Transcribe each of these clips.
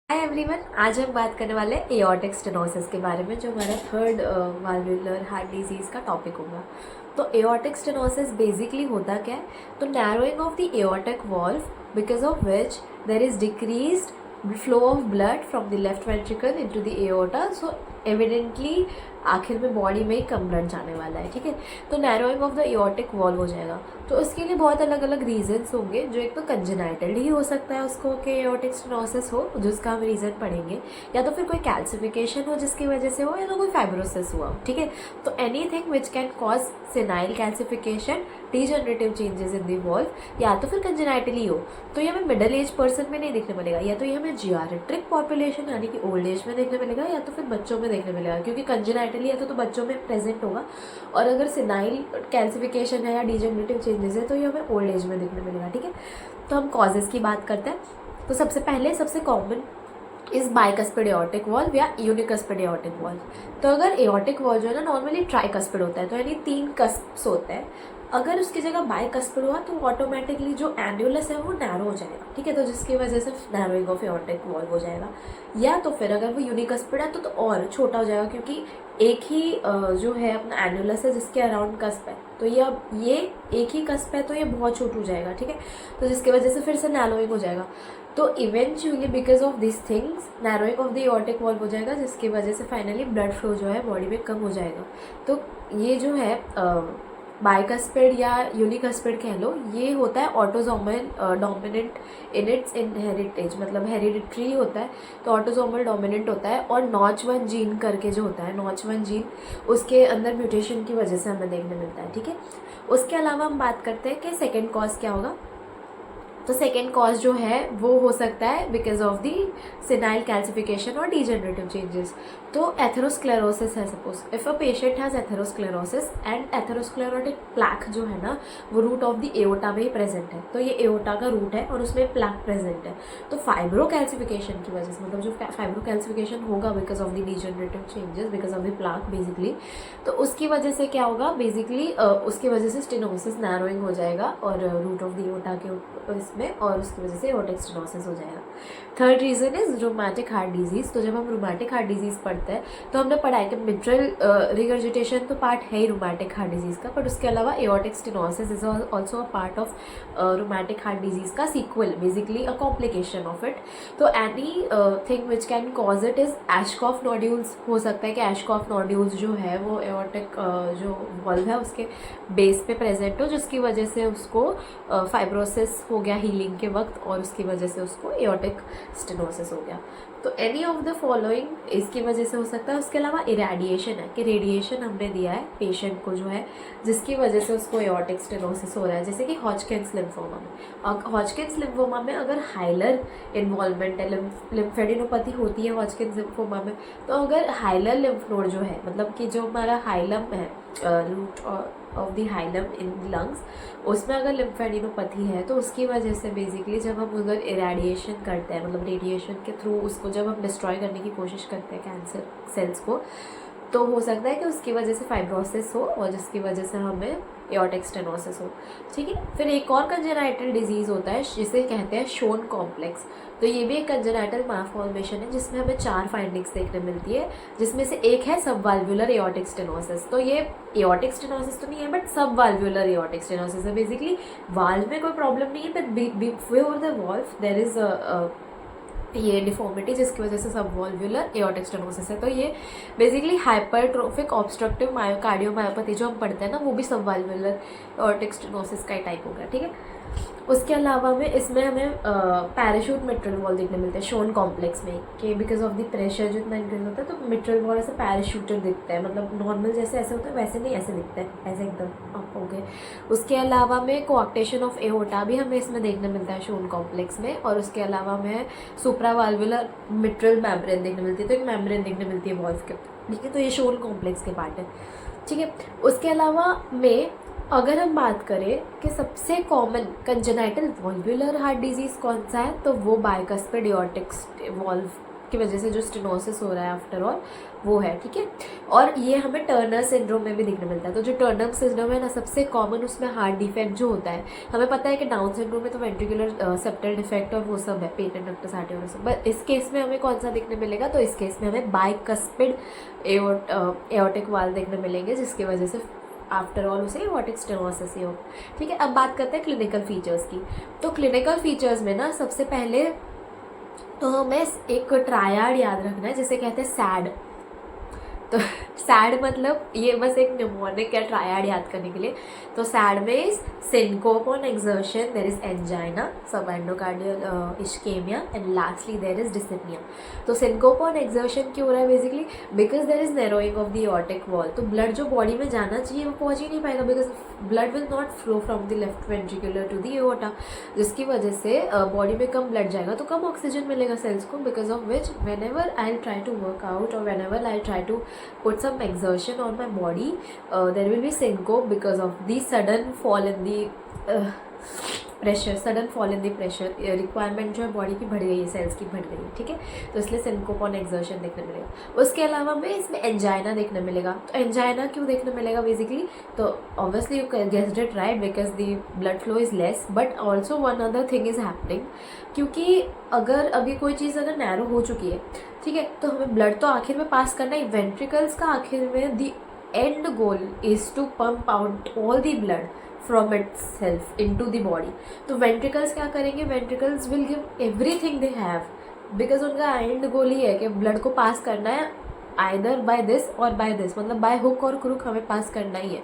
Hi everyone, आज हम बात करने वाले हैं एओर्टिक स्टेनोसिस के बारे में, जो हमारा थर्ड वाल्वुलर हार्ट डिजीज़ का टॉपिक होगा। तो एओर्टिक स्टेनोसिस बेसिकली होता क्या है? तो narrowing of the aortic valve because of which there is decreased flow of blood from the left ventricle into the aorta. So evidently आखिर में body में ही कम ब्लड जाने वाला है, ठीक है। तो narrowing of the aortic valve हो जाएगा। तो उसके लिए बहुत अलग अलग रीजंस होंगे, जो एक तो कंजेनाइटल ही हो सकता है उसको कि एओर्टिक स्टेनोसिस हो, जिसका हम रीज़न पढ़ेंगे, या तो फिर कोई कैल्सिफिकेशन हो जिसकी वजह से हो, या तो कोई फाइब्रोसिस हुआ, ठीक है। तो anything which can cause senile calcification, degenerative changes in the valve, या तो फिर कंजेनाइटली हो। तो ये हमें मिडिल एज पर्सन में नहीं देखने मिलेगा, या तो ये हमें जियाट्रिक पॉपुलेशन यानी कि ओल्ड एज में देखने मिलेगा, या तो फिर बच्चों में देखने मिलेगा, क्योंकि कंजेनाइटली है तो बच्चों में प्रेजेंट होगा। और अगर सेनाइल कैल्सिफिकेशन है या डीजनरेटिव चेंजेस है तो ये हमें ओल्ड एज में देखने मिलेगा, ठीक है। तो हम कॉजेज़ की बात करते हैं। तो सबसे पहले सबसे कॉमन इस बाइकस्पिड एओर्टिक वॉल्व या यूनिकस्पिड एओर्टिक वॉल्व। तो अगर एओर्टिक वॉल्व जो है ना नॉर्मली ट्राइकस्पिड होता है, तो यानी 3 कस्प्स होते हैं। अगर उसकी जगह बाइकस्पिड हुआ तो ऑटोमेटिकली जो एन्युलस है वो नैरो हो जाएगा, ठीक है। तो जिसकी वजह से नैरोइंग ऑफ एओर्टिक वॉल्व हो जाएगा। या तो फिर अगर वो यूनिकस्पिड है तो और छोटा हो जाएगा, क्योंकि एक ही जो है अपना एन्युलस है जिसके अराउंड कस्प है। तो ये एक ही कस्प है तो ये बहुत छोटा हो जाएगा, ठीक है। तो जिसकी वजह से फिर से नैरोइंग हो जाएगा। तो eventually because of this things narrowing of the aortic valve हो जाएगा, जिसकी वजह से फाइनली ब्लड फ्लो जो है बॉडी में कम हो जाएगा। तो ये जो है बाइकस्पिड या यूनिकस्पिड कह लो, ये होता है ऑटोसोमल डोमिनेंट इन इट्स इनहेरिटेज, मतलब हेरिडिटरी होता है। तो ऑटोसोमल डोमिनेंट होता है, और नॉच 1 जीन करके जो होता है, नॉच 1 जीन उसके अंदर म्यूटेशन की वजह से हमें देखने मिलता है, ठीक है। उसके अलावा हम बात करते हैं कि सेकेंड कॉज क्या होगा। तो सेकेंड कॉज जो है वो हो सकता है because of the senile calcification और डीजनरेटिव चेंजेस। तो एथेरोस्क्लेरोसिस है, suppose if a patient has atherosclerosis and atherosclerotic plaque जो है ना वो रूट ऑफ द एओर्टा में ही प्रेजेंट है। तो ये एओर्टा का रूट है और उसमें प्लैक प्रेजेंट है। तो फाइब्रो कैल्सिफिकेशन की वजह से, मतलब जो फाइब्रो कैल्सिफिकेशन होगा because of the degenerative changes, because of the plaque basically, तो उसकी वजह से क्या होगा बेसिकली, उसकी वजह से स्टेनोसिस नैरोइंग हो जाएगा और रूट ऑफ द एओर्टा के इसमें, और उसकी वजह से एओर्टिक स्टेनोसिस हो जाएगा। Third reason is rheumatic heart disease. तो जब हम रूमेटिक हार्ट डिजीज पढ़ते हैं तो हमने पढ़ा है कि मिट्रल रिगर्जिटेशन तो पार्ट है ही रूमेटिक हार्ट डिजीज का, बट उसके अलावा aortic stenosis is also a part of rheumatic heart disease का sequel, basically a complication of it. तो anything which can cause it is Aschoff nodules. हो सकता है कि एशकॉफ नोड्यूल्स जो है वो एओर्टिक जो वॉल्व है उसके बेस पे प्रेजेंट हो, जिसकी वजह से उसको फाइब्रोसिस हो गया हीलिंग के वक्त, और उसकी वजह से उसको एओर्टिक स्टेनोसिस हो गया। तो एनी ऑफ द फॉलोइंग इसकी वजह से हो सकता है। उसके अलावा इरेडिएशन है कि रेडिएशन हमने दिया है पेशेंट को जो है, जिसकी वजह से उसको एओर्टिक स्टेनोसिस हो रहा है, जैसे कि हॉजकिन्स लिम्फोमा में। और हॉजकिन्स लिम्फोमा में अगर हाइलर इन्वॉल्वमेंट है, लिम्फेडिनोपैथी होती है हॉजकिन्स लिम्फोमा में, तो अगर हाइलर लिम्फ नोड जो है, मतलब कि जो हमारा हाइलम है, root of the hilum in lungs, उसमें अगर लिम्फेडिनोपैथी है तो उसकी वजह से बेसिकली जब हम उधर इरेडिएशन करते हैं, मतलब रेडिएशन के थ्रू उसको जब हम डिस्ट्रॉय करने की कोशिश करते हैं कैंसर सेल्स को, तो हो सकता है कि उसकी वजह से फाइब्रोसिस हो और जिसकी वजह से हमें एओर्टिक स्टेनोसिस हो, ठीक है। फिर एक और कंजेनाइटल डिजीज़ होता है जिसे कहते हैं शोन कॉम्प्लेक्स। तो ये भी एक कंजेनाइटल मालफॉर्मेशन है जिसमें हमें 4 फाइंडिंग्स देखने मिलती है, जिसमें से एक है सब वाल्वुलर एओर्टिक स्टेनोसिस। तो ये एओर्टिक स्टेनोसिस तो नहीं है, बट सब वाल्वुलर एओर्टिक स्टेनोसिस है। बेसिकली वाल्व में कोई प्रॉब्लम नहीं है, but before the valve there is ये डिफॉर्मिटी, जिसकी वजह से सब वॉल्वुलर एओर्टिक स्टेनोसिस है। तो ये बेसिकली हाइपरट्रोफिक ऑब्स्ट्रक्टिव कार्डियोमायोपैथी जो हम पढ़ते हैं ना, वो भी सब वॉल्वुलर एओर्टिक स्टेनोसिस का ही टाइप हो गया, ठीक है। उसके अलावा में इसमें हमें पैराशूट मिट्रल वॉल देखने मिलते हैं शोन कॉम्प्लेक्स में, कि बिकॉज ऑफ द प्रेशर जो इतना इंक्रीज होता है तो मिट्रल वॉल ऐसे पैराशूटर दिखता है, मतलब नॉर्मल जैसे ऐसे होता है वैसे नहीं, ऐसे दिखता है, ऐसे एकदम अप हो गए। उसके अलावा में कोआक्टेशन ऑफ एओर्टा भी हमें इसमें देखने मिलता है शोन कॉम्प्लेक्स में। और उसके अलावा में सुप्रावाल्वुलर मिट्रल मेम्ब्रेन देखने मिलती है, तो एक मेम्ब्रेन देखने मिलती है वॉल्व के, ठीक है। तो ये शोन कॉम्प्लेक्स के पार्ट है, ठीक है। उसके अलावा में अगर हम बात करें कि सबसे कॉमन कंजेनाइटल वॉल्वुलर हार्ट डिजीज़ कौन सा है, तो वो बाइकस्पिड एओर्टिक वॉल्व की वजह से जो स्टेनोसिस हो रहा है आफ्टर ऑल वो है, ठीक है। और ये हमें टर्नर सिंड्रोम में भी देखने मिलता है। तो जो टर्नर सिंड्रोम है ना, सबसे कॉमन उसमें हार्ट डिफेक्ट जो होता है, हमें पता है कि डाउन सिंड्रोम में तो वेंट्रिकुलर सेप्टल डिफेक्ट और वो सब है, पेटेंट डक्टस आर्टेरियोला और सब, बट इस केस में हमें कौन सा देखने मिलेगा, तो इस केस में हमें बाइकस्पिड एओर्टिक वाल्व देखने मिलेंगे, जिसकी वजह से आफ्टर ऑल उसे एओर्टिक स्टेनोसिस ही हो, ठीक है। अब बात करते हैं क्लिनिकल फीचर्स की। तो क्लिनिकल फीचर्स में ना सबसे पहले तो हमें एक ट्रायड याद रखना है जिसे कहते हैं सैड। तो सैड मतलब ये बस एक निमोनिक या ट्रायड याद करने के लिए। तो सैड में is syncope on exertion, there is angina, subendocardial ischaemia and lastly there is dyspnoea. तो सिनकोप ऑन एक्सर्शन क्यों हो रहा है basically, because there is narrowing of the aortic wall. तो ब्लड जो बॉडी में जाना चाहिए वो पहुंच ही नहीं पाएगा, because blood will not flow from the left ventricular to the aorta, जिसकी वजह से बॉडी में कम ब्लड जाएगा तो कम ऑक्सीजन मिलेगा सेल्स को, because of which whenever I try to work out और whenever I try to put some exertion on my body, there will be syncope because of the sudden fall in the pressure, sudden fall in the pressure, requirement जो है body की बढ़ गई है, sales की बढ़ गई है, ठीक है। तो इसलिए सिनकोप ऑन एक्सर्शन देखने मिलेगा। उसके अलावा हमें इसमें एंजाइना देखने मिलेगा। तो एंजाइना क्यों देखने मिलेगा बेसिकली, तो obviously you guessed it right, because the blood flow is less, but also one other thing is happening, क्योंकि अगर अभी कोई चीज़ अगर नैरो हो चुकी है, ठीक है, तो हमें ब्लड तो आखिर में पास करना ही, वेंट्रिकल्स का आखिर में the end goal is to pump out all the blood from itself into the body। तो वेंट्रिकल्स क्या करेंगे, ventricles will give everything they have, because उनका एंड गोल ही है कि ब्लड को पास करना है, either by this or by this, मतलब बाय हुक और क्रुक हमें पास करना ही है।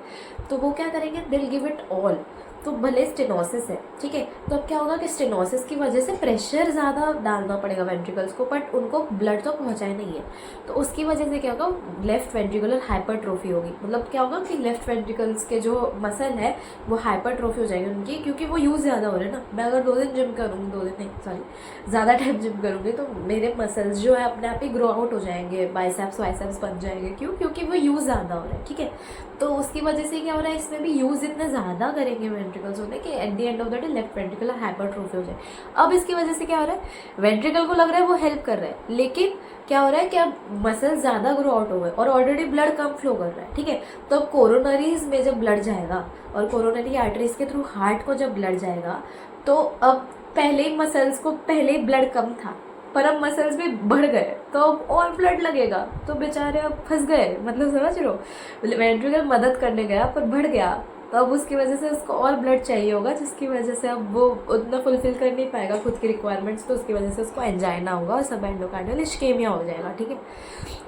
तो वो क्या करेंगे, दिल गिव इट ऑल। तो भले स्टेनोसिस है, ठीक है, तो अब क्या होगा कि स्टेनोसिस की वजह से प्रेशर ज़्यादा डालना पड़ेगा वेंट्रिकल्स को, बट उनको ब्लड तो पहुंचा ही नहीं है। तो उसकी वजह से क्या होगा, लेफ्ट वेंट्रिकुलर हाइपरट्रोफी होगी। मतलब क्या होगा कि लेफ्ट वेंट्रिकल्स के जो मसल है वो हाइपरट्रोफी हो जाएगी उनकी, क्योंकि वो यूज़ ज़्यादा हो रहे हैं ना। मैं अगर 2 दिन जिम करूँगी, 2 दिन नहीं सॉरी ज़्यादा टाइम जिम करूँगी, तो मेरे मसल्स जो है अपने आप ही ग्रो आउट हो जाएंगे, बाइसेप्स वाइसेप्स बन जाएंगे। क्यों, क्योंकि वो यूज़ ज़्यादा हो रहा है, ठीक है। तो उसकी वजह से क्या हो रहा है, इसमें भी यूज़ इतने ज़्यादा करेंगे वेंट्रिकल्स होने कि eight the end of the day left ventricular hypertrophy हो जाए। अब इसकी वजह से क्या हो रहा है, वेंट्रिकल को लग रहा है वो हेल्प कर रहा है, लेकिन क्या हो रहा है कि अब मसल ज़्यादा ग्रो आउट हो गए और ऑलरेडी ब्लड कम फ्लो कर रहा है, ठीक है। तो अब कोरोनरीज में जब ब्लड जाएगा और कोरोनरी आर्टरीज के थ्रू हार्ट को जब ब्लड जाएगा, तो अब पहले ही मसल्स को पहले ही ब्लड कम था, पर अब मसल्स भी बढ़ गए, तो अब और ब्लड लगेगा, तो बेचारे अब फंस गए। मतलब समझ रहे हो, वेंट्रिकल मदद करने गया पर बढ़ गया, तो अब उसकी वजह से उसको और ब्लड चाहिए होगा, जिसकी वजह से अब वो उतना फुलफिल कर नहीं पाएगा खुद की रिक्वायरमेंट्स, तो उसकी वजह से उसको एंजाइना होगा और सब एंडोकार्डियल इश्केमिया हो जाएगा, ठीक है।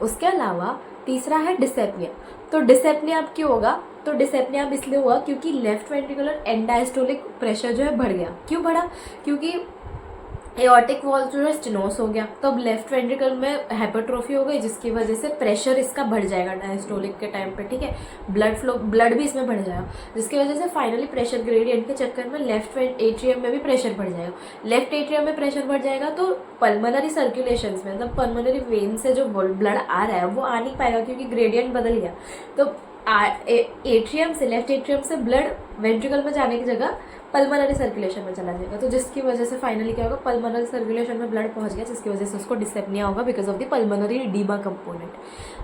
उसके अलावा तीसरा है डिसेप्निया। तो डिसेप्निया अब क्यों होगा, तो डिसेप्निया अब इसलिए हुआ क्योंकि left ventricular and diastolic pressure जो है बढ़ गया। क्यों बढ़ा, क्योंकि एओर्टिक वॉल जो है स्टेनोस हो गया, तो अब लेफ्ट वेंट्रिकल में हाइपरट्रोफी हो गई, जिसकी वजह से प्रेशर इसका बढ़ जाएगा डायस्टोलिक के टाइम पे, ठीक है। ब्लड फ्लो, ब्लड भी इसमें बढ़ जाएगा, जिसकी वजह से फाइनली प्रेशर ग्रेडियंट के चक्कर में लेफ्ट एट्रियम में भी प्रेशर बढ़ जाएगा। लेफ्ट एट्रियम में प्रेशर बढ़ जाएगा तो पल्मोनरी सर्कुलेशन में, मतलब पल्मोनरी वेन से जो ब्लड आ रहा है वो आ नहीं पाएगा, क्योंकि ग्रेडियंट बदल गया। तो एट्रियम से, लेफ्ट एट्रियम से ब्लड वेंट्रिकल में जाने की जगह पल्मोनरी सर्कुलेशन में चला जाएगा, तो जिसकी वजह से फाइनली क्या होगा, पल्मोनरी सर्कुलेशन में ब्लड पहुंच गया, जिसकी वजह से उसको डिसेप्निया होगा because of the pulmonary oedema component.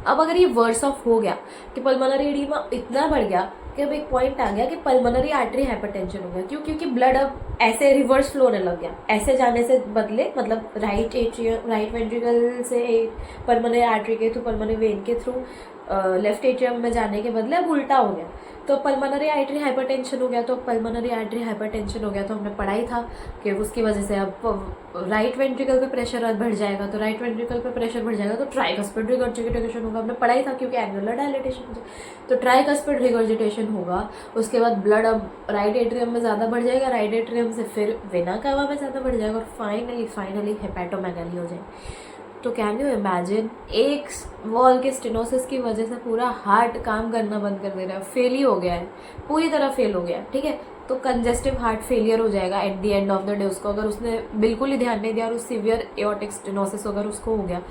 अब अगर ये वर्स ऑफ हो गया कि पल्मोनरी एडीमा इतना बढ़ गया कि अब एक पॉइंट आ गया कि पल्मोनरी आर्टरी हाइपरटेंशन हो गया, क्यों, क्योंकि ब्लड अब ऐसे रिवर्स फ्लो होने लग गया, ऐसे जाने से बदले, मतलब राइट एट्रियम, राइट वेंट्रिकल से पल्मोनरी आर्टरी के थ्रू, पल्मोनरी वेन के थ्रू लेफ्ट एट्रियम में जाने के बदले अब उल्टा हो गया, तो पल्मोनरी आर्टरी हाइपरटेंशन हो गया। तो पल्मोनरी आर्टरी हाइपरटेंशन हो गया तो हमने पढ़ा ही था कि उसकी वजह से अब राइट वेंट्रिकल पे प्रेशर बढ़ जाएगा, तो राइट वेंट्रिकल पे प्रेशर बढ़ जाएगा तो ट्राइकस्पिड रिगर्जिटेशन होगा, हमने पढ़ा ही था, क्योंकि एंगुलर डायलेटेशन हो जाए तो ट्राइकस्पिड रिगर्जिटेशन होगा। उसके बाद ब्लड अब राइट एट्रियम में ज़्यादा बढ़ जाएगा, राइट एट्रियम से फिर वेना कावा में ज़्यादा बढ़ जाएगा और फाइनली हेपेटोमेगाली हो जाएगी। तो कैन यू इमेजिन, एक वॉल के स्टेनोसिस की वजह से पूरा हार्ट काम करना बंद कर दे रहा है, फेल ही हो गया है, पूरी तरह फेल हो गया है, ठीक है। तो कंजेस्टिव हार्ट फेलियर हो जाएगा eight the end of the day उसको, अगर उसने बिल्कुल ही ध्यान नहीं दिया और सीवियर एओर्टिक स्टेनोसिस अगर उसको हो गया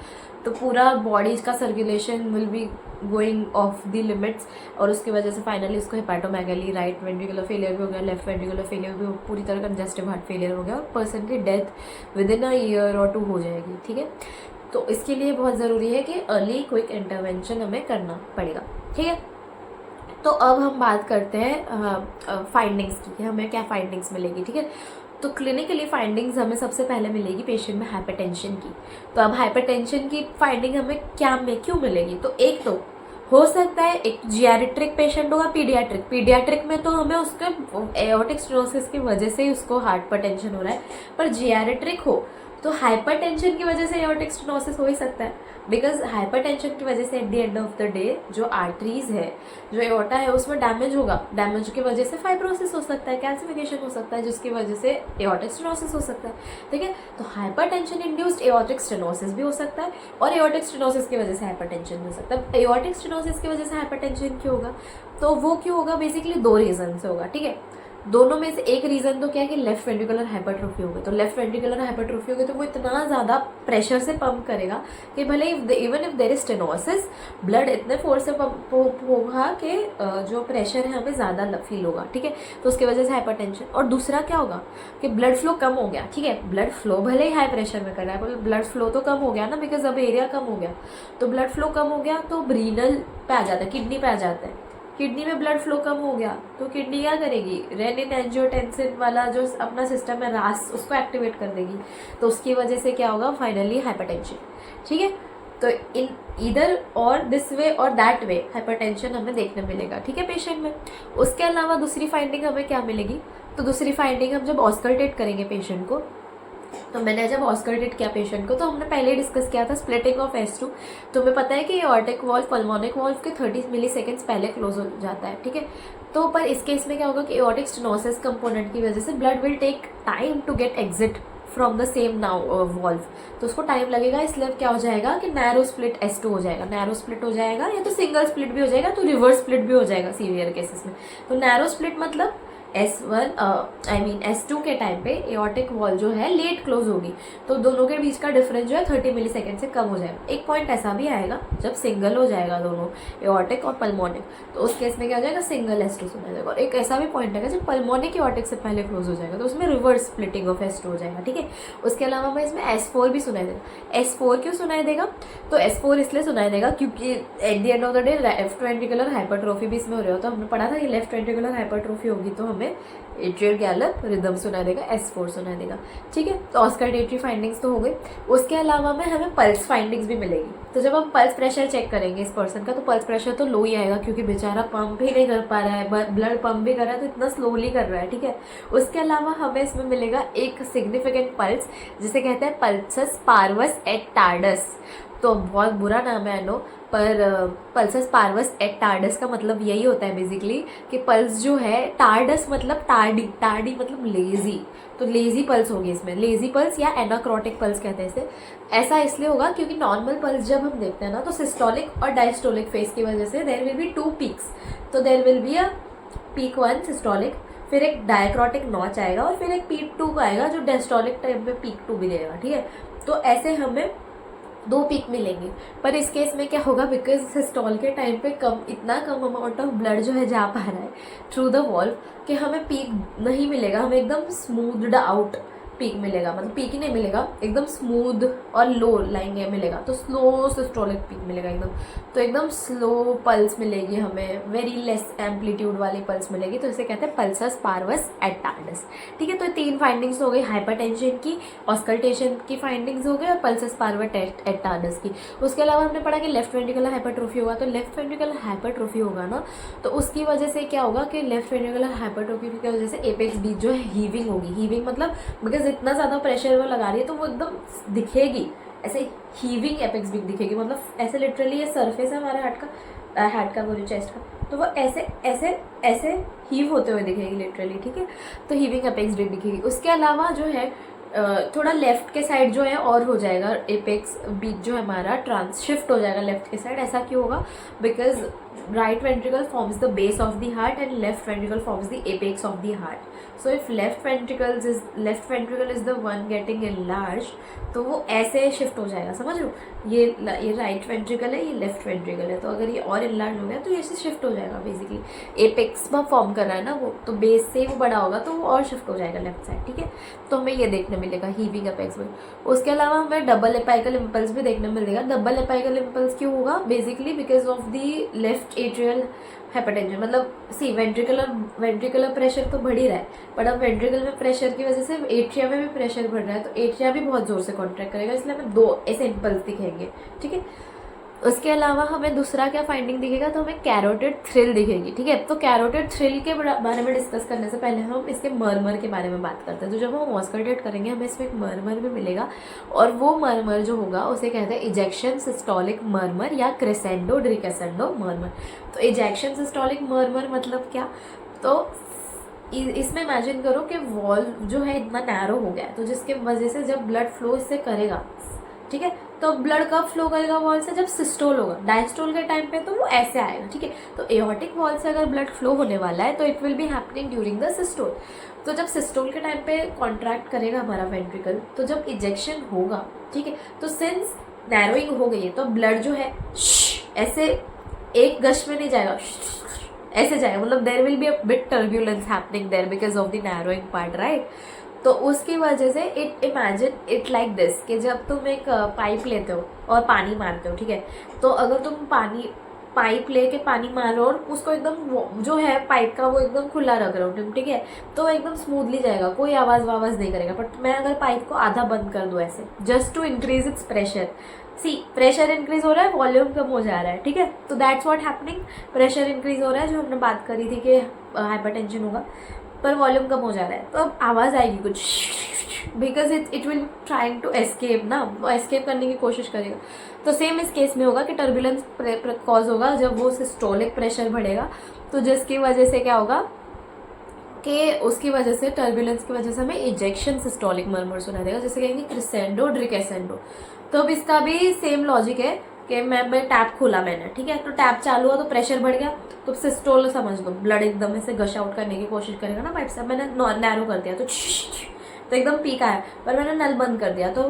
तो पूरा बॉडी का circulation will be going of the limits, और उसकी वजह से फाइनली उसको हेपेटोमेगाली, राइट वेंट्रिकुलर फेलियर भी हो गया, लेफ्ट वेंट्रिकुलर फेलियर भी, पूरी तरह कंजेस्टिव हार्ट फेलियर हो गया और पर्सन की death with in a year और 2 हो जाएगी, ठीक है। तो इसके लिए बहुत ज़रूरी है कि अर्ली क्विक इंटरवेंशन हमें करना पड़ेगा, ठीक है। तो अब हम बात करते हैं फाइंडिंग्स की, कि हमें क्या फाइंडिंग्स मिलेगी, ठीक है। तो क्लिनिकली फाइंडिंग्स हमें सबसे पहले मिलेगी पेशेंट में हाइपरटेंशन की। तो अब हाइपरटेंशन की फाइंडिंग हमें क्यों मिलेगी, तो एक तो हो सकता है एक जियाट्रिक पेशेंट होगा, पीडियाट्रिक में तो हमें उसके एओर्टिक स्टेनोसिस की वजह से ही उसको हाइपरटेंशन हो रहा है, पर जियाट्रिक हो तो हाइपरटेंशन की वजह से एओर्टिक स्टेनोसिस हो ही सकता है, बिकॉज हाइपरटेंशन की वजह से eight the end of the day जो आर्टरीज है, जो एओर्टा है, उसमें डैमेज होगा, डैमेज की वजह से फाइब्रोसिस हो सकता है, कैल्सिफिकेशन हो सकता है, जिसकी वजह से एओर्टिक स्टेनोसिस हो सकता है, ठीक है। तो हाइपरटेंशन इंड्यूस्ड एओर्टिक स्टेनोसिस भी हो सकता है, और एओर्टिक स्टेनोसिस की वजह से हाइपरटेंशन भी हो सकता है। एओर्टिक स्टेनोसिस की वजह से हाइपरटेंशन क्यों होगा, तो वो क्यों होगा, बेसिकली दो रीजन से होगा, ठीक है। दोनों में से एक रीजन तो क्या है कि लेफ्ट वेंट्रिकुलर हाइपरट्रोफी हो गई। तो लेफ्ट वेंट्रिकुलर हाइपरट्रोफी हो गई तो वो इतना ज़्यादा प्रेशर से पंप करेगा कि भले even if there is stenosis, blood इतने फोर्स से पंप होगा कि जो प्रेशर है हमें ज़्यादा फील होगा, ठीक है। तो उसकी वजह से हाइपरटेंशन। और दूसरा क्या होगा कि ब्लड फ्लो कम हो गया, ठीक है। ब्लड फ्लो भले ही हाई प्रेशर में कर रहा है, ब्लड फ्लो तो कम हो गया ना, बिकॉज अब एरिया कम हो गया। तो ब्लड फ्लो कम हो गया तो रीनल पे आ जाता है, किडनी पे आ जाता है। किडनी में ब्लड फ्लो कम हो गया तो किडनी क्या करेगी, रेनिन एंजियोटेंसिन वाला जो अपना सिस्टम है रास, उसको एक्टिवेट कर देगी। तो उसकी वजह से क्या होगा, फाइनली हाइपरटेंशन, ठीक है। तो इन इधर और दिस वे और दैट वे हाइपरटेंशन हमें देखने मिलेगा, ठीक है, पेशेंट में। उसके अलावा दूसरी फाइंडिंग हमें क्या मिलेगी, तो दूसरी फाइंडिंग हम जब ऑस्कल्टेट करेंगे पेशेंट को, तो मैंने जब ऑस्कल्टेट किया पेशेंट को तो हमने पहले ही डिस्कस किया था स्प्लिटिंग ऑफ S2। तो हमें पता है कि एओर्टिक वॉल्व पल्मोनिक वॉल्व के 30 मिलीसेकंड्स पहले क्लोज हो जाता है, ठीक है। तो पर इस केस में क्या होगा कि एओर्टिक स्टेनोसिस कंपोनेंट की वजह से blood will take time to get exit from the same now valve, तो उसको टाइम लगेगा। इसलिए क्या हो जाएगा कि नैरो स्प्लिट S2 हो जाएगा, नैरो स्प्लिट हो जाएगा, या तो सिंगल स्प्लिट भी हो जाएगा, तो रिवर्स स्प्लिट भी हो जाएगा सीवियर केसेस में। तो नैरो स्प्लिट मतलब S2 के टाइम पे एओर्टिक वॉल जो है लेट क्लोज होगी, तो दोनों के बीच का डिफरेंस जो है 30 मिलीसेकंड से कम हो जाएगा। एक पॉइंट ऐसा भी आएगा जब सिंगल हो जाएगा दोनों, एओर्टिक और पल्मोनिक, तो उस केस में क्या हो जाएगा, सिंगल S2 सुना जाएगा। और एक ऐसा भी पॉइंट आएगा जब पल्मोनिक एओर्टिक से पहले क्लोज हो जाएगा, तो उसमें रिवर्स स्प्लिटिंग ऑफ S2 हो जाएगा, ठीक है। उसके अलावा हमें इसमें S4 भी सुनाई देगा। S4 क्यों सुनाई देगा, तो S4 इसलिए सुनाई देगा क्योंकि eight the end of the day left ventricular hypertrophy भी इसमें हो रहा हो। तो हमने पढ़ा था कि लेफ्ट वेंट्रिकुलर हाइपरट्रोफी होगी तो हमें एट्रियल गैलप रिदम सुनाई देगा, S4 सुनाई देगा, ठीक है। तो ऑस्कल्टेटरी फाइंडिंग्स तो हो गई। उसके अलावा में हमें पल्स फाइंडिंग्स भी मिलेगी। तो जब हम पल्स प्रेशर चेक करेंगे इस पर्सन का, तो पल्स प्रेशर तो लो ही आएगा क्योंकि बेचारा पंप ही नहीं कर पा रहा है, ब्लड पंप भी कर रहा है तो इतना स्लोली कर रहा है, ठीक है। उसके अलावा हमें इसमें मिलेगा एक सिग्निफिकेंट पल्स जिसे कहते हैं पल्सस पार्वस एट टार्डस। तो बहुत बुरा नाम है, आई नो, पर पल्सस पार्वस एट टार्डस का मतलब यही होता है बेसिकली कि पल्स जो है, टार्डस मतलब टार्डी मतलब लेजी, तो लेजी पल्स होगी इसमें, लेजी पल्स या एनाक्रोटिक पल्स कहते हैं इसे। ऐसा इसलिए होगा क्योंकि नॉर्मल पल्स जब हम देखते हैं ना, तो सिस्टोलिक और डायस्टोलिक फेज की वजह से देयर विल बी 2 पीक्स। तो there will be a peak 1 systolic, फिर एक डायक्रोटिक नॉच आएगा, और फिर एक पीक 2 आएगा जो डायस्टोलिक टाइम पे पीक 2 भी देगा, ठीक है। तो ऐसे हमें 2 पीक मिलेंगे। पर इस केस में क्या होगा, बिकॉज सिस्टोल के टाइम पे इतना कम अमाउंट ऑफ ब्लड जो है जा पा रहा है थ्रू द वॉल्व कि हमें पीक नहीं मिलेगा, हमें एकदम स्मूथड आउट पीक मिलेगा, मतलब पीक ही नहीं मिलेगा, एकदम स्मूथ और लो लाइन मिलेगा। तो स्लो सिस्टोलिक पीक मिलेगा एकदम, तो एकदम स्लो पल्स मिलेगी हमें, वेरी लेस एम्पलीट्यूड वाली पल्स मिलेगी। तो इसे कहते हैं पल्सस पार्वस एट टार्डस, ठीक है। तो 3 फाइंडिंग्स हो गई, हाइपरटेंशन की, ऑस्कल्टेशन की फाइंडिंग्स हो गई, और पल्सस पार्वस एट टार्डस की। उसके अलावा हमने पढ़ा कि लेफ्ट वेंट्रिकुलर हाइपरट्रोफी होगा। तो लेफ्ट वेंट्रिकुलर हाइपरट्रोफी होगा ना, तो उसकी वजह से क्या होगा कि लेफ्ट वेंट्रिकुलर हाइपरट्रोफी की वजह से एपेक्स बीच जो है हीविंग होगी। हीविंग मतलब बिकॉज इतना ज़्यादा प्रेशर वो लगा रही है तो वो एकदम दिखेगी ऐसे, हीविंग एपेक्स बीच दिखेगी, मतलब ऐसे लिटरली ये सरफेस है हमारे हार्ट का वो जो चेस्ट का, तो वो ऐसे ऐसे ऐसे हीव होते हुए दिखेगी लिटरली, ठीक है। तो हीविंग एपेक्स बीच दिखेगी। उसके अलावा जो है थोड़ा लेफ्ट के साइड जो है और हो जाएगा, एपेक्स बीच जो है हमारा शिफ्ट हो जाएगा लेफ्ट के साइड। ऐसा क्यों होगा, because right ventricle forms the base of the heart and left ventricle forms the apex of the heart. So if left ventricle is the one getting enlarged, तो वो ऐसे शिफ्ट हो जाएगा, समझ लो, ये राइट वेंट्रिकल है, ये लेफ्ट वेंट्रिकल है, तो अगर ये और enlarge हो गया तो ये ऐसे शिफ्ट हो जाएगा। बेसिकली एपेक्स में फॉर्म कर रहा है ना वो, तो बेस से वो बड़ा होगा तो वो और शिफ्ट हो जाएगा लेफ्ट साइड, ठीक है। तो हमें ये देखने मिलेगा, हीविंग अपेक्स में। उसके अलावा हमें डबल एपाइकल इम्पल्स भी देखने मिलेगा। डबल एपाइकल इम्पल्स क्यों होगा? Basically because of the left atrial hypertension. मतलब सी वेंट्रिकुलर प्रेशर तो बढ़ ही रहा है, बट अब वेंट्रिकल में प्रेशर की वजह से एट्रिया में भी प्रेशर बढ़ रहा है, तो एट्रिया भी बहुत जोर से कॉन्ट्रैक्ट करेगा, इसलिए हमें 2 ऐसे इम्पल्स दिखेंगे, ठीक है। उसके अलावा हमें दूसरा क्या फाइंडिंग दिखेगा? तो हमें कैरोटिड थ्रिल दिखेगी, ठीक है। तो कैरोटिड थ्रिल के बारे में डिस्कस करने से पहले हम इसके मरमर के बारे में बात करते हैं। तो जब हम ऑस्कल्टेट करेंगे हमें इसमें एक मरमर भी मिलेगा, और वो मरमर जो होगा उसे कहते हैं इजेक्शन सिस्टोलिक मरमर या क्रेसेंडो डिक्रेसेंडो मरमर। तो इजेक्शन सिस्टोलिक मरमर मतलब क्या? तो इसमें इमेजिन करो कि वॉल जो है इतना नैरो हो गया है, तो जिसके वजह से जब ब्लड फ्लो इससे करेगा, ठीक है, तो ब्लड कब फ्लो करेगा वॉल से? जब सिस्टोल होगा। डायस्टोल के टाइम पे तो वो ऐसे आएगा, ठीक है। तो एओर्टिक वॉल से अगर ब्लड फ्लो होने वाला है तो it will be happening during the systole. तो जब सिस्टोल के टाइम पे कॉन्ट्रैक्ट करेगा हमारा वेंट्रिकल, तो जब इजेक्शन होगा, ठीक है, तो सिंस नैरोइंग हो गई है तो ब्लड जो है ऐसे एक गश में नहीं जाएगा, ऐसे जाएगा, मतलब there will be a bit turbulence happening there because of the narrowing part, right. तो उसकी वजह से इमेजिन इट लाइक दिस कि जब तुम एक पाइप लेते हो और पानी मारते हो, ठीक है, तो अगर तुम पाइप लेके पानी मार रहे हो और उसको एकदम जो है पाइप का वो एकदम खुला रख रहे हो तुम, ठीक है, तो एकदम स्मूथली जाएगा, कोई आवाज़ नहीं करेगा। बट मैं अगर पाइप को आधा बंद कर दूँ ऐसे just to increase its pressure, see pressure increase हो रहा है, वॉल्यूम कम हो जा रहा है, ठीक है, तो that's what happening. Pressure increase हो रहा है, जो हमने बात करी थी कि हाइपरटेंशन होगा, पर वॉल्यूम कम हो जा रहा है, तो अब आवाज़ आएगी कुछ, because it will trying to escape ना, वो एस्केप करने की कोशिश करेगा। तो सेम इस केस में होगा कि टर्बुलेंस कॉज होगा जब वो सिस्टोलिक प्रेशर बढ़ेगा, तो जिसकी वजह से क्या होगा कि उसकी वजह से टर्बुलेंस की वजह से हमें इजेक्शन सिस्टोलिक मरमर सुनाई देगा, जैसे कहेंगे क्रिसेंडो डिक्रेसेंडो। तो अब इसका भी सेम लॉजिक है कि मैं टैप खोला मैंने, ठीक है, तो टैप चालू हुआ तो प्रेशर बढ़ गया, तो सिस्टोल समझ लो, ब्लड एकदम ऐसे गश आउट करने की कोशिश करेगा ना पाइप से। मैंने नैरो कर दिया तो एकदम पीक आया, पर मैंने नल बंद कर दिया तो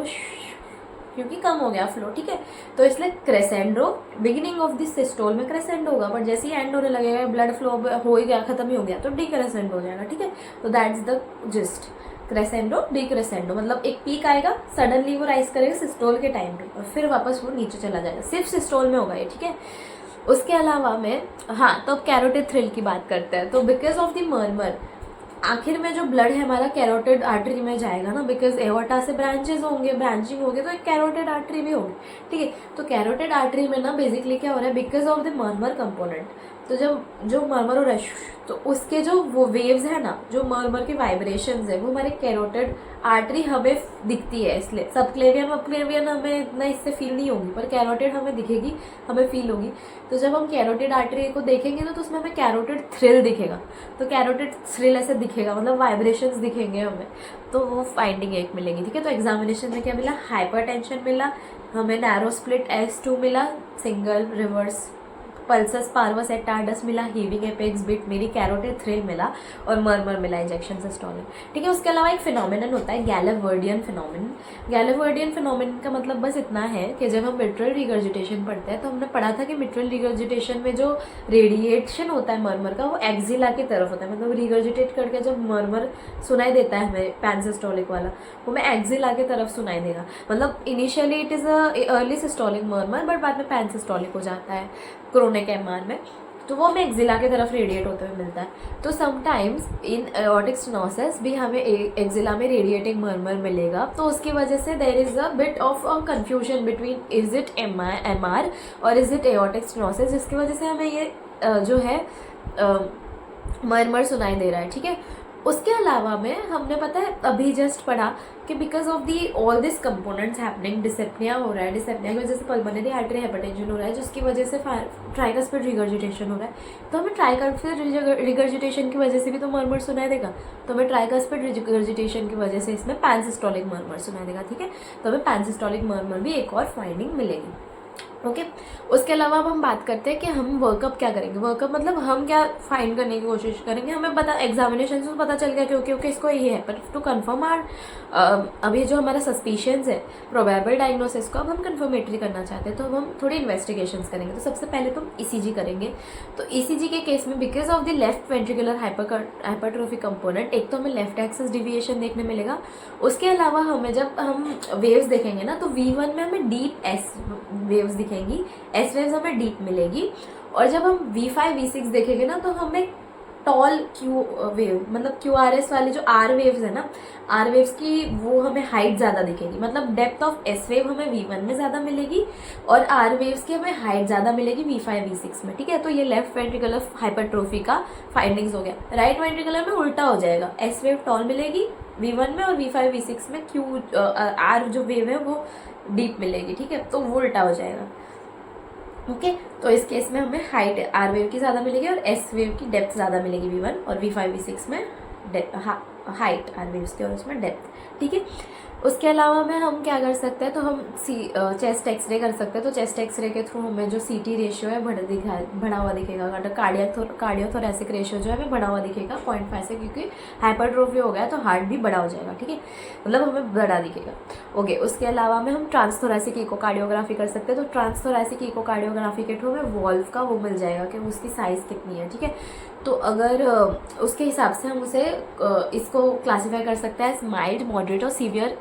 क्योंकि कम हो गया फ्लो, ठीक है। तो इसलिए crescendo beginning of this systole में क्रेसेंडो होगा, बट जैसे ही एंड होने लगेगा, ब्लड फ्लो हो ही गया, खत्म ही हो गया, तो डिक्रेसेंडो हो जाएगा, ठीक है। तो दैट्स द जिस्ट, क्रेसेंडो डिक्रेसेंडो, मतलब एक पीक आएगा, सडनली वो राइज करेगा सिस्टोल के टाइम पे और फिर वापस वो नीचे चला जाएगा, सिर्फ सिस्टोल में होगा ये, ठीक है। उसके अलावा में तो अब कैरोटिड थ्रिल की बात करते हैं। तो बिकॉज ऑफ द मरमर आखिर में जो ब्लड है हमारा कैरोटिड आर्टरी में जाएगा ना, बिकॉज एओर्टा से ब्रांचिंग होंगे, तो एक कैरोटिड आर्टरी भी होगी, ठीक है। तो कैरोटिड आर्टरी में ना बेसिकली क्या हो रहा है, बिकॉज ऑफ द मरमर कंपोनेंट, तो जब जो मरमर हो रहा है तो उसके जो वो वेव्स है ना, जो मरमर के वाइब्रेशंस है, वो हमारे कैरोटिड आर्टरी हमें दिखती है, इसलिए सबक्लेवियन हमें इतना इससे फील नहीं होगी, पर कैरोटिड हमें दिखेगी, हमें फील होगी। तो जब हम कैरोटिड आर्टरी को देखेंगे ना, तो उसमें हमें कैरोटिड थ्रिल दिखेगा, तो कैरोटिड थ्रिल ऐसे दिखेगा, मतलब वाइब्रेशंस दिखेंगे हमें, तो वो फाइंडिंग एक मिलेगी, ठीक है। तो एग्जामिनेशन में क्या मिला? हाइपरटेंशन मिला, हमें नैरो स्प्लिट S2 मिला, सिंगल रिवर्स पल्सस पार्वस एटार्डस मिला, हीविंग एपेक्स बिट मेरी, कैरोटिड थ्रिल मिला और मरमर मिला, इजेक्शन सिस्टोलिक, ठीक है। उसके अलावा एक फिनोमिनन होता है गैलेवर्डियन फिनोमिनन। गैलेवर्डियन फिनोमिनन का मतलब बस इतना है कि जब हम मिट्रल रिगर्जिटेशन पढ़ते हैं तो हमने पढ़ा था कि मिट्रल रिगर्जिटेशन में जो रेडिएशन होता है मरमर का, वो एक्सिला की तरफ होता है, मतलब रिगर्जिटेट करके जब मरमर सुनाई देता है हमें पैनसिस्टोलिक वाला, वो हमें एक्सिला की तरफ सुनाई देगा। मतलब initially it is a early systolic murmur, but बाद में पैनसिस्टोलिक हो जाता है क्रोनिक एमआर में, तो वो हमें एक्सिला की तरफ रेडिएट होते हुए मिलता है। तो समटाइम्स इन एओर्टिक स्टेनोसिस भी हमें एक्सिला में रेडिएटिंग मरमर मिलेगा, तो उसकी वजह से there is a bit of a confusion between is it MR or is it aortic stenosis, जिसकी वजह से हमें ये जो है मरमर सुनाई दे रहा है, ठीक है। उसके अलावा में हमने पता है अभी जस्ट पढ़ा कि because of the all this components happening, dyspnoea हो रहा है, डिसेप्निया की वजह से पल्मोनरी आर्टरी हाइपरटेंशन हो रहा है, जिसकी वजह से ट्राइकस्पिड रिगर्जिटेशन हो रहा है, तो हमें ट्राइकस्पिड रिगर्जिटेशन की वजह से भी तो मरमर सुनाई देगा, तो हमें ट्राइकस्पिड रिगर्जिटेशन की वजह से इसमें पैनसिस्टोलिक मरमर सुनाई देगा, ठीक है। तो हमें पैनसिस्टोलिक मरमर भी एक और फाइंडिंग मिलेगी। ओके उसके अलावा अब हम बात करते हैं कि हम वर्कअप क्या करेंगे। वर्कअप मतलब हम क्या फाइंड करने की कोशिश करेंगे, हमें पता एग्जामिनेशन से पता चल गया क्योंकि इसको ये है, पर टू कन्फर्म आर अभी जो हमारा सस्पिशंस है प्रोबेबल डायग्नोसिस को अब हम कन्फर्मेटरी करना चाहते हैं, तो अब हम थोड़ी इन्वेस्टिगेशंस करेंगे। तो सबसे पहले तो हम ईसीजी करेंगे। तो ईसीजी के केस में because of the left ventricular hypertrophy component, एक तो हमें लेफ्ट एक्सिस डिविएशन देखने मिलेगा। उसके अलावा हमें जब हम वेव्स देखेंगे ना, तो V1 में हमें डीप एस वेव्स दिखेंगी, एस वेव्स हमें डीप मिलेगी। और जब हम V5 V6 देखेंगे ना, तो हमें टॉल क्यू वेव मतलब QRS वाले जो आर वेव्स है ना, आर वेव्स की वो हमें हाइट ज़्यादा दिखेगी। मतलब डेप्थ ऑफ एस वेव हमें V1 में ज़्यादा मिलेगी और आर वेव्स की हमें हाइट ज़्यादा मिलेगी V5 V6 में। ठीक है, तो ये लेफ्ट वेंट्रिकुलर हाइपरट्रोफी का फाइंडिंग्स हो गया। राइट वेंट्रिकुलर में उल्टा हो जाएगा, एस वेव टॉल मिलेगी V1 में और V5 V6 में आर जो वेव है वो डीप मिलेगी। ठीक है, तो वो उल्टा हो जाएगा। ओके तो इस केस में हमें हाइट आर वेव की ज़्यादा मिलेगी और एस वेव की डेप्थ ज़्यादा मिलेगी V1 और V5 V6 में हाइट आर वेव्स की और उसमें डेप्थ। ठीक है, उसके अलावा में हम क्या कर सकते हैं, तो हम चेस्ट एक्सरे कर सकते हैं। तो चेस्ट एक्सरे के थ्रू हमें जो CT रेशियो है बढ़ा हुआ दिखेगा। कार्डियोथोरेसिक रेशियो जो है हमें बढ़ा हुआ दिखेगा 0.5 से, क्योंकि हाइपरट्रोफी हो गया तो हार्ट भी बड़ा हो जाएगा। ठीक है, मतलब हमें बड़ा दिखेगा। ओके उसके अलावा में हम ट्रांसथोरेसिक इकोकार्डियोग्राफी कर सकते हैं। तो ट्रांसथोरेसिक इकोकार्डियोग्राफी के थ्रू हमें वॉल्व का वो मिल जाएगा कि उसकी साइज़ कितनी है। ठीक है, तो अगर उसके हिसाब से हम उसे इसको क्लासीफाई कर सकते हैं माइल्ड, मॉडरेट और severe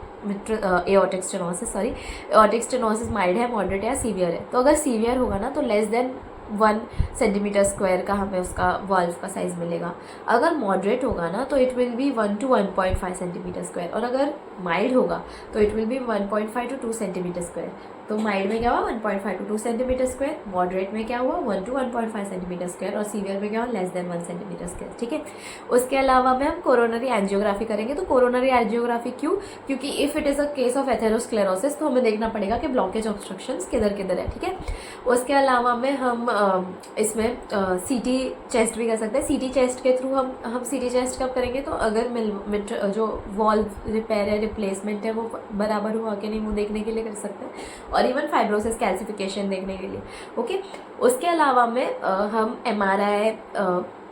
aortic stenosis. Aortic stenosis mild है, मॉडरेट है, सीवियर है। तो अगर सीवियर होगा ना तो लेस देन 1 सेंटीमीटर स्क्वायर का हमें उसका वॉल्व का साइज़ मिलेगा। अगर मॉडरेट होगा ना तो it will be 1 to 1.5 centimetre square, और अगर माइल्ड होगा तो it will be 1.5 to 2 centimetre square. तो माइल्ड में क्या हुआ 1.5 to 2 सेंटीमीटर स्क्वायर, मॉडरेट में क्या हुआ 1 to 1.5 सेंटीमीटर स्क्वायर, और सीवियर में क्या हुआ लेस देन 1 सेंटीमीटर स्क्वायर। ठीक है, उसके अलावा में हम कोरोनरी एंजियोग्राफी करेंगे। तो कोरोनरी एंजियोग्राफी क्यों, क्योंकि if it is a case of atherosclerosis तो हमें देखना पड़ेगा कि ब्लॉकेज ऑब्स्ट्रक्शंस किधर किधर है। ठीक है, उसके अलावा में हम इसमें CT चेस्ट भी कर सकते हैं। CT चेस्ट के थ्रू हम CT चेस्ट कब करेंगे, तो अगर जो वॉल्व रिपेयर है, रिप्लेसमेंट है, वो बराबर हुआ कि नहीं वो देखने के लिए कर सकते हैं, और इवन फाइब्रोसिस कैल्सिफिकेशन देखने के लिए। ओके उसके अलावा में हम MRI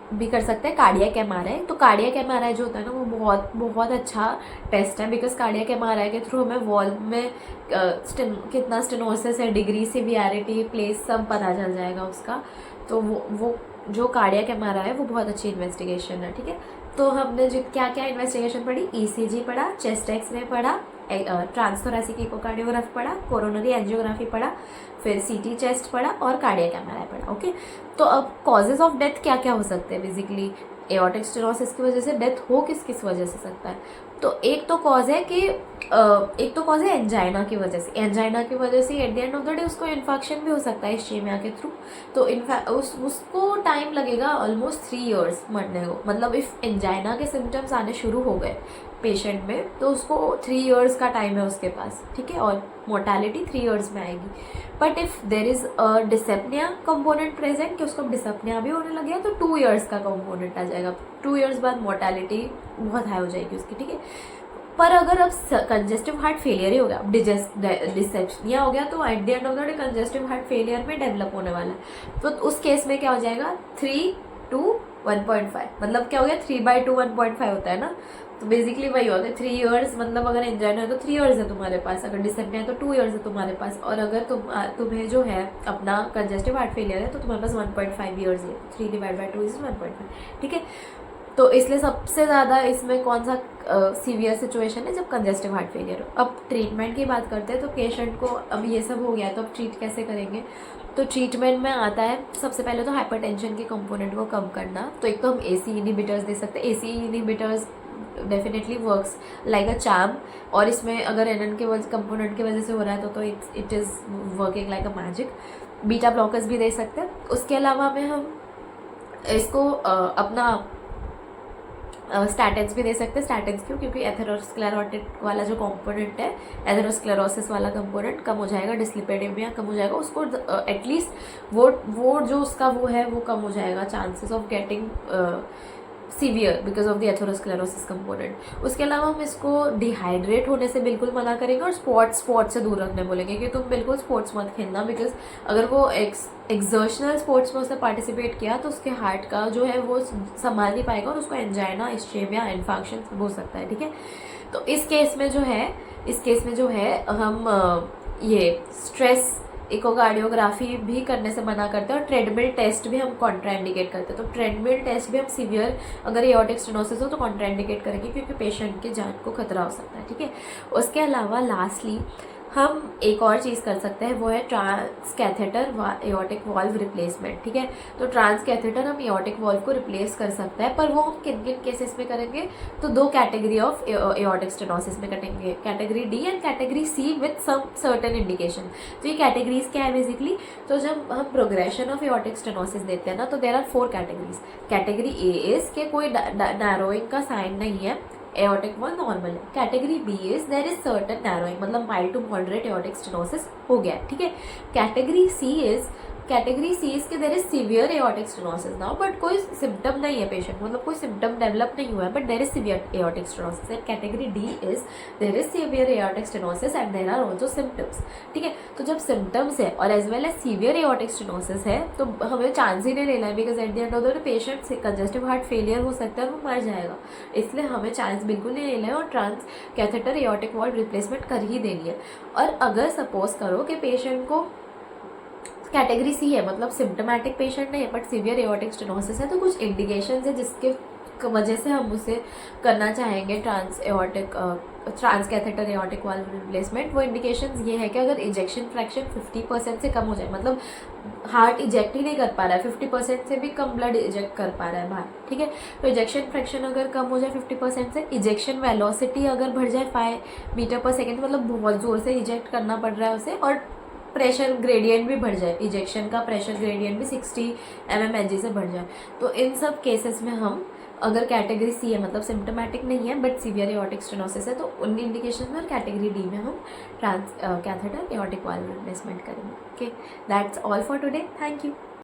भी कर सकते हैं, कार्डियक MRI। तो कार्डियक MRI जो होता है ना वो बहुत बहुत अच्छा टेस्ट है, बिकॉज कार्डियक MRI के थ्रू हमें वॉल्व में कितना स्टेनोसिस है, डिग्री, सिवियरिटी, प्लेस सब पता चल जाएगा उसका। तो वो जो कार्डियक MRI है वो बहुत अच्छी इन्वेस्टिगेशन है। ठीक है, तो हमने जो क्या क्या इन्वेस्टिगेशन पढ़ी, ECG पढ़ा, चेस्ट एक्सरे पढ़ा, ट्रांसथोरेसिक इकोकार्डियोग्राफी पढ़ा, कोरोनरी एंजियोग्राफी पढ़ा, फिर CT चेस्ट पढ़ा और कार्डियक MRI पढ़ा। ओके तो अब कॉजेज ऑफ डेथ क्या क्या हो सकते हैं। बेसिकली एओर्टिक स्टेनोसिस की वजह से डेथ हो किस वजह से सकता है, तो एक तो कॉज है एंजाइना की वजह से। एंजाइना की वजह से eight the end of the day उसको इन्फेक्शन भी हो सकता है इश्चेमिया के थ्रू। तो उसको टाइम लगेगा ऑलमोस्ट 3 years मरने को। मतलब इफ़ एंजाइना के सिम्टम्स आने शुरू हो गए पेशेंट में तो उसको 3 years का टाइम है उसके पास। ठीक है, और मोर्टेलिटी 3 years में आएगी। But if there is a dyspnoea component present कि उसको डिसेप्निया भी होने लगे तो 2 years का कंपोनेंट आ जाएगा। 2 years बाद मोर्टेलिटी बहुत हाई हो जाएगी उसकी। ठीक है, पर अगर अब कंजेस्टिव हार्ट फेलियर ही हो गया, डिसेप्निया हो गया, तो eight the end of the day congestive heart failure में डेवलप होने वाला है। तो उस केस में क्या हो जाएगा 3 to 1.5, मतलब क्या हो गया 3/2 1.5 होता है ना। तो बेसिकली वही होगा 3 years, मतलब अगर एंजाइना है तो 3 years है तुम्हारे पास, अगर डिसेप्निया है तो 2 years है तुम्हारे पास, और अगर तुम्हें जो है अपना कंजेस्टिव हार्ट फेलियर है तो तुम्हारे पास 1.5 years है। 3/2 इज 1.5। ठीक है, तो इसलिए सबसे ज़्यादा इसमें कौन सा सीवियर सिचुएशन है, जब कंजेस्टिव हार्ट फेलियर हो। अब ट्रीटमेंट की बात करते हैं, तो पेशेंट को अब ये सब हो गया तो अब ट्रीट कैसे करेंगे। तो ट्रीटमेंट में आता है सबसे पहले तो हाइपरटेंशन के कंपोनेंट को कम करना। तो एक तो हम AC इनहिबिटर्स दे सकते हैं। AC inhibitors definitely works like अ चार्म, और इसमें अगर NN के कंपोनेंट की वजह से हो रहा है तो it is working like a magic. Beta blockers भी दे सकते हैं। उसके अलावा में हम इसको अपना स्टैटिन्स भी दे सकते हैं। स्टैटिन्स क्यों, क्योंकि एथेरोस्क्लेरोटिक वाला जो कंपोनेंट है, एथेरोस्क्लेरोसिस वाला कंपोनेंट कम हो जाएगा, डिस्लिपेडेमिया कम हो जाएगा, उसको एटलीस्ट वो जो उसका वो है वो कम हो जाएगा, chances of getting severe because of the atherosclerosis component. उसके अलावा हम इसको डिहाइड्रेट होने से बिल्कुल मना करेंगे और स्पोर्ट्स से दूर रखने बोलेंगे कि तुम बिल्कुल स्पोर्ट्स मत खेलना, बिकॉज अगर वो एक्सर्शनल स्पोर्ट्स में उसने पार्टिसिपेट किया तो उसके हार्ट का जो है वो संभाल नहीं पाएगा और उसको एंजाइना, इस्चेमिया, इन्फेक्शन हो सकता है, ठीक है। तो इस केस में जो है हम ये स्ट्रेस इकोकार्डियोग्राफी भी करने से मना करते हैं और ट्रेडमिल टेस्ट भी हम कॉन्ट्राइंडिकेट करते हैं। तो ट्रेडमिल टेस्ट भी हम सीवियर अगर एओर्टिक स्टेनोसिस हो तो कॉन्ट्राइंडिकेट करेंगे क्योंकि पेशेंट की जान को खतरा हो सकता है, ठीक है। उसके अलावा लास्टली हम एक और चीज़ कर सकते हैं, वो है transcatheter aortic valve replacement, ठीक है। तो ट्रांस कैथेटर हम एओर्टिक वॉल्व को रिप्लेस कर सकते हैं, पर वो हम किन किन केसेस में करेंगे, तो 2 कैटेगरी ऑफ एओर्टिक स्टेनोसिस में करेंगे, category D and category C with some certain indication. तो ये कैटेगरीज क्या है बेसिकली, तो जब हम प्रोग्रेशन ऑफ एओर्टिक स्टेनोसिस देते हैं ना, तो there are 4 categories. Category A is के कोई नैरोइंग का साइन नहीं है, एओर्टिक वॉल नॉर्मल है। Category B is there is certain narrowing, मतलब mild to moderate aortic stenosis हो गया, ठीक है। कैटेगरी सी इज के there is severe aortic stenosis now, but कोई सिम्टम नहीं है पेशेंट, मतलब कोई सिम्टम डेवलप नहीं हुआ है, but there is severe aortic stenosis. And category D is there is severe aortic stenosis and there are also symptoms, ठीक है। तो जब सिम्टम्स है और as well as severe aortic stenosis है तो हमें चांस ही नहीं लेना है, because at the end of the day patient से कंजेस्टिव हार्ट फेलियर हो सकता है और वो मर जाएगा, इसलिए हमें चांस बिल्कुल नहीं लेना है और transcatheter aortic valve replacement कर ही देनी है। और अगर सपोज करो कि पेशेंट को कैटेगरी सी है, मतलब सिम्टोमेटिक पेशेंट नहीं है बट सीवियर एओर्टिक स्टेनोसिस है, तो कुछ इंडिकेशन है जिसके वजह से हम उसे करना चाहेंगे transcatheter aortic valve replacement. वो इंडिकेशंस ये है कि अगर इजेक्शन फ्रैक्शन 50% से कम हो जाए, मतलब हार्ट इजेक्ट ही नहीं कर पा रहा है, 50% से भी कम ब्लड इजेक्ट कर पा रहा है बाहर, ठीक है। तो इजेक्शन फ्रैक्शन अगर कम हो जाए 50% से, इजेक्शन वेलोसिटी अगर बढ़ जाए 5 मीटर पर सेकेंड, मतलब बहुत ज़ोर से इजेक्ट करना पड़ रहा है उसे, और प्रेशर ग्रेडियंट भी बढ़ जाए, इजेक्शन का प्रेशर ग्रेडियंट भी 60 mm/Hg से बढ़ जाए, तो इन सब केसेस में हम अगर कैटेगरी सी है, मतलब सिम्टोमेटिक नहीं है बट सीवियर एओर्टिक स्टेनोसिस है, तो उन इंडिकेशन में और कैटेगरी डी में हम transcatheter aortic valve replacement करेंगे। Okay, that's all for today, thank you.